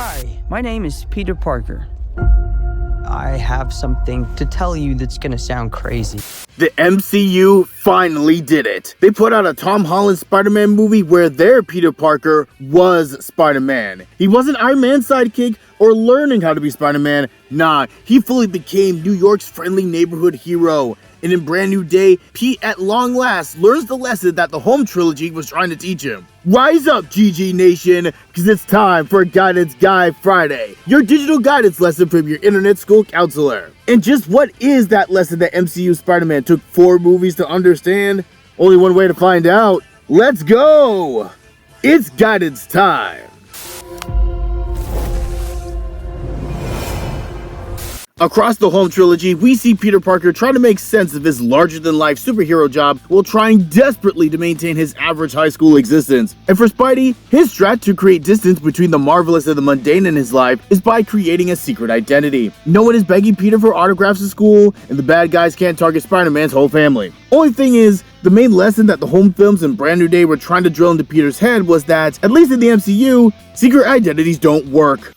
Hi, my name is Peter Parker. I have something to tell you that's gonna sound crazy. The MCU finally did it. They put out a Tom Holland Spider-Man movie where their Peter Parker was Spider-Man. He wasn't Iron Man's sidekick or learning how to be Spider-Man. Nah, he fully became New York's friendly neighborhood hero. And in Brand New Day, Pete at long last learns the lesson that the Home Trilogy was trying to teach him. Rise up, GG Nation, because it's time for Guidance Guide Friday, your digital guidance lesson from your internet school counselor. And just what is that lesson that MCU Spider-Man took 4 movies to understand? Only one way to find out. Let's go! It's guidance time. Across the Home Trilogy, we see Peter Parker trying to make sense of his larger-than-life superhero job while trying desperately to maintain his average high school existence. And for Spidey, his strat to create distance between the marvelous and the mundane in his life is by creating a secret identity. No one is begging Peter for autographs at school, and the bad guys can't target Spider-Man's whole family. Only thing is, the main lesson that the home films and Brand New Day were trying to drill into Peter's head was that, at least in the MCU, secret identities don't work.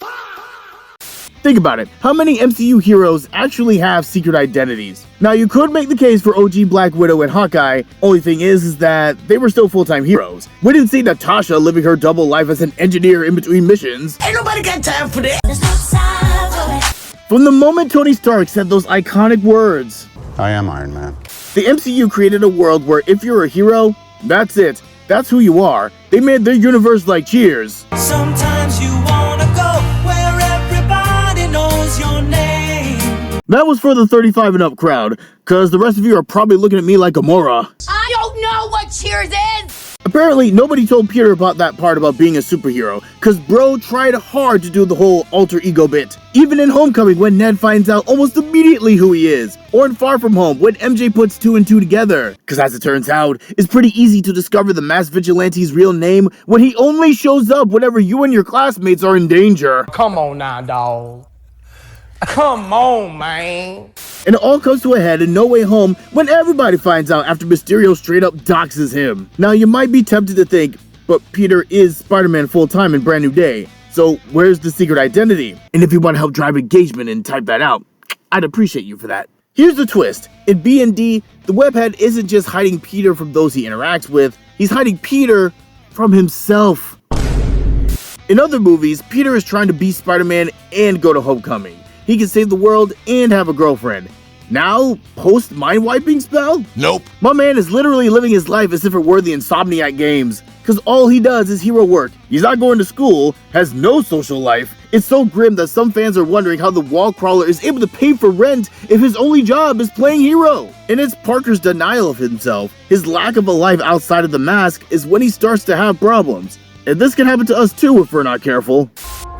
Think about it, how many MCU heroes actually have secret identities? Now you could make the case for OG Black Widow and Hawkeye, only thing is that they were still full-time heroes. We didn't see Natasha living her double life as an engineer in between missions. Ain't nobody got time for that. From the moment Tony Stark said those iconic words, I am Iron Man. the MCU created a world where if you're a hero, that's it. That's who you are. They made their universe like Cheers. Sometimes you wanna go where everybody knows your name. That was for the 35 and up crowd, cause the rest of you are probably looking at me like Gamora. I don't know what Cheers is! Apparently, nobody told Peter about that part about being a superhero, cause bro tried hard to do the whole alter ego bit. Even in Homecoming when Ned finds out almost immediately who he is, or in Far From Home when MJ puts 2 and 2 together. Cause as it turns out, it's pretty easy to discover the masked vigilante's real name when he only shows up whenever you and your classmates are in danger. Come on now, dawg. Come on, man. And it all comes to a head in No Way Home when everybody finds out after Mysterio straight up doxes him. Now you might be tempted to think, but Peter is Spider-Man full-time in Brand New Day, so where's the secret identity? And if you want to help drive engagement and type that out, I'd appreciate you for that. Here's the twist. In B&D, the webhead isn't just hiding Peter from those he interacts with, he's hiding Peter from himself. In other movies, Peter is trying to be Spider-Man and go to Homecoming. He can save the world and have a girlfriend. Now, post mind-wiping spell? Nope. My man is literally living his life as if it were the Insomniac games, cause all he does is hero work. He's not going to school, has no social life. It's so grim that some fans are wondering how the wall crawler is able to pay for rent if his only job is playing hero. And it's Parker's denial of himself, his lack of a life outside of the mask, is when he starts to have problems. And this can happen to us too if we're not careful.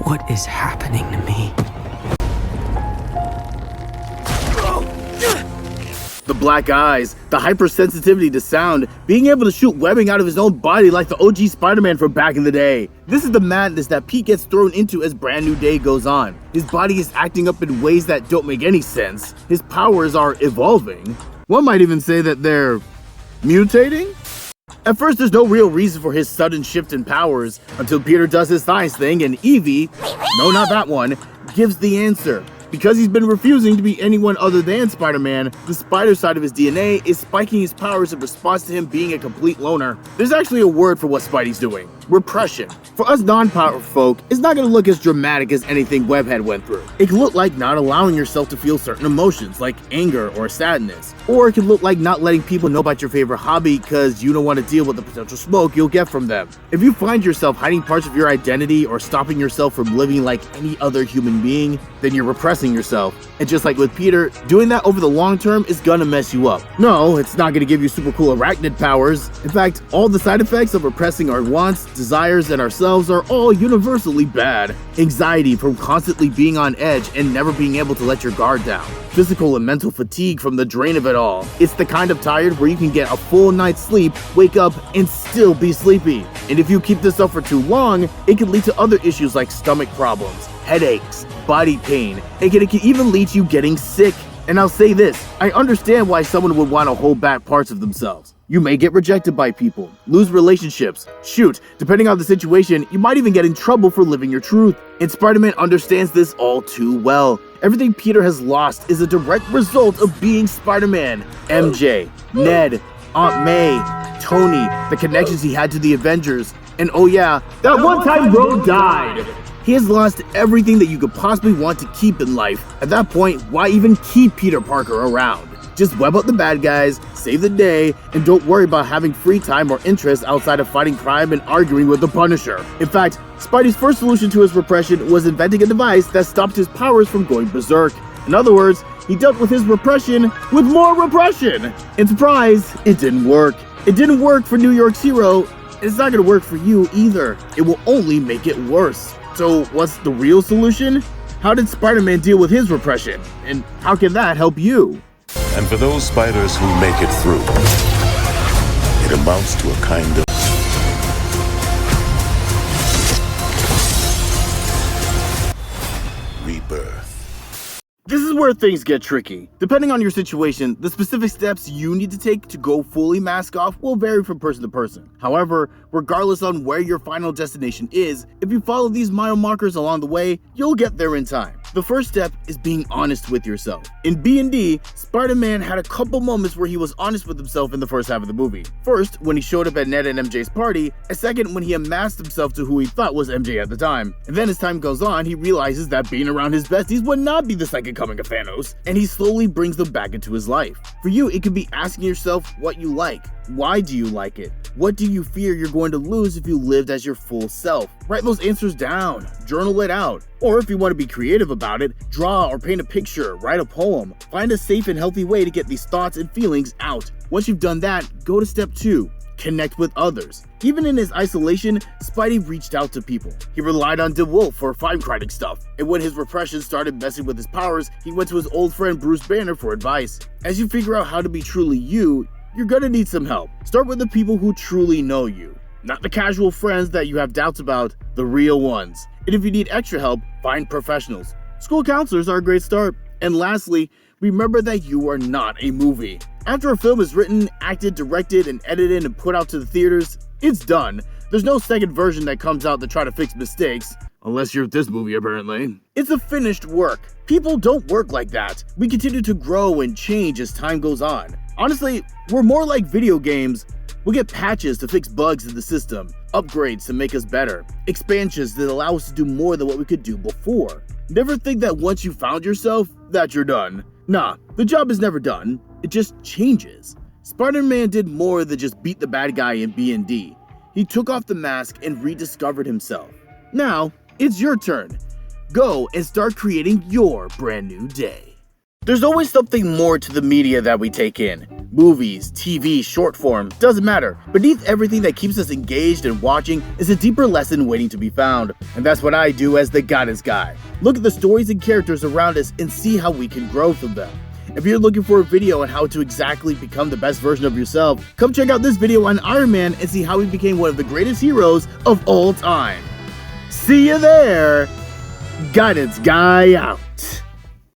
What is happening to me? The black eyes, the hypersensitivity to sound, being able to shoot webbing out of his own body like the OG Spider-Man from back in the day. This is the madness that Pete gets thrown into as Brand New Day goes on. His body is acting up in ways that don't make any sense. His powers are evolving. One might even say that they're mutating? At first, there's no real reason for his sudden shift in powers until Peter does his science thing and Evie, no not that one, gives the answer. Because he's been refusing to be anyone other than Spider-Man, the spider side of his DNA is spiking his powers in response to him being a complete loner. There's actually a word for what Spidey's doing. Repression. For us non-power folk, it's not going to look as dramatic as anything Webhead went through. It can look like not allowing yourself to feel certain emotions like anger or sadness. Or it can look like not letting people know about your favorite hobby because you don't want to deal with the potential smoke you'll get from them. If you find yourself hiding parts of your identity or stopping yourself from living like any other human being, then you're repressing yourself. And just like with Peter, doing that over the long term is gonna mess you up. No, it's not gonna give you super cool arachnid powers. In fact, all the side effects of repressing our wants, desires, and ourselves are all universally bad. Anxiety from constantly being on edge and never being able to let your guard down. Physical and mental fatigue from the drain of it all. It's the kind of tired where you can get a full night's sleep, wake up, and still be sleepy. And if you keep this up for too long, it can lead to other issues like stomach problems, headaches, body pain, and it can even lead to you getting sick. And I'll say this, I understand why someone would want to hold back parts of themselves. You may get rejected by people, lose relationships. Shoot, depending on the situation, you might even get in trouble for living your truth. And Spider-Man understands this all too well. Everything Peter has lost is a direct result of being Spider-Man. MJ, Ned, Aunt May, Tony, the connections he had to the Avengers, and oh yeah, that one time Bro died. He has lost everything that you could possibly want to keep in life. At that point, why even keep Peter Parker around? Just web up the bad guys, save the day, and don't worry about having free time or interest outside of fighting crime and arguing with the Punisher. In fact, Spidey's first solution to his repression was inventing a device that stopped his powers from going berserk. In other words, he dealt with his repression with more repression. And surprise, it didn't work. It didn't work for New York's hero. It's not gonna work for you either. It will only make it worse. So what's the real solution? How did Spider-Man deal with his repression? And how can that help you? And for those spiders who make it through, it amounts to a kind of rebirth. This is where things get tricky. Depending on your situation, the specific steps you need to take to go fully mask off will vary from person to person. However, regardless on where your final destination is, if you follow these mile markers along the way, you'll get there in time. The first step is being honest with yourself. In B&D, Spider-Man had a couple moments where he was honest with himself in the first half of the movie. First, when he showed up at Ned and MJ's party, and second, when he unmasked himself to who he thought was MJ at the time. And then as time goes on, he realizes that being around his besties would not be the second coming of Thanos, and he slowly brings them back into his life. For you, it could be asking yourself what you like. Why do you like it? What do you fear you're going to lose if you lived as your full self? Write those answers down, journal it out. Or if you want to be creative about it, draw or paint a picture, write a poem. Find a safe and healthy way to get these thoughts and feelings out. Once you've done that, go to step 2. Connect with others. Even in his isolation, Spidey reached out to people. He relied on DeWolf for crime-fighting stuff, and when his repression started messing with his powers, he went to his old friend Bruce Banner for advice. As you figure out how to be truly you, you're gonna need some help. Start with the people who truly know you. Not the casual friends that you have doubts about, the real ones. And if you need extra help, find professionals. School counselors are a great start. And lastly, remember that you are not a movie. After a film is written, acted, directed, and edited and put out to the theaters, it's done. There's no second version that comes out to try to fix mistakes. Unless you're this movie, apparently. It's a finished work. People don't work like that. We continue to grow and change as time goes on. Honestly, we're more like video games. We'll get patches to fix bugs in the system, upgrades to make us better, expansions that allow us to do more than what we could do before. Never think that once you found yourself, that you're done. Nah, the job is never done. It just changes. Spider-Man did more than just beat the bad guy in B&D. He took off the mask and rediscovered himself. Now, it's your turn. Go and start creating your brand new day. There's always something more to the media that we take in. Movies, TV, short form, doesn't matter. Beneath everything that keeps us engaged and watching is a deeper lesson waiting to be found. And that's what I do as the Guidance Guy. Look at the stories and characters around us and see how we can grow from them. If you're looking for a video on how to exactly become the best version of yourself, come check out this video on Iron Man and see how he became one of the greatest heroes of all time. See you there! Guidance Guy out.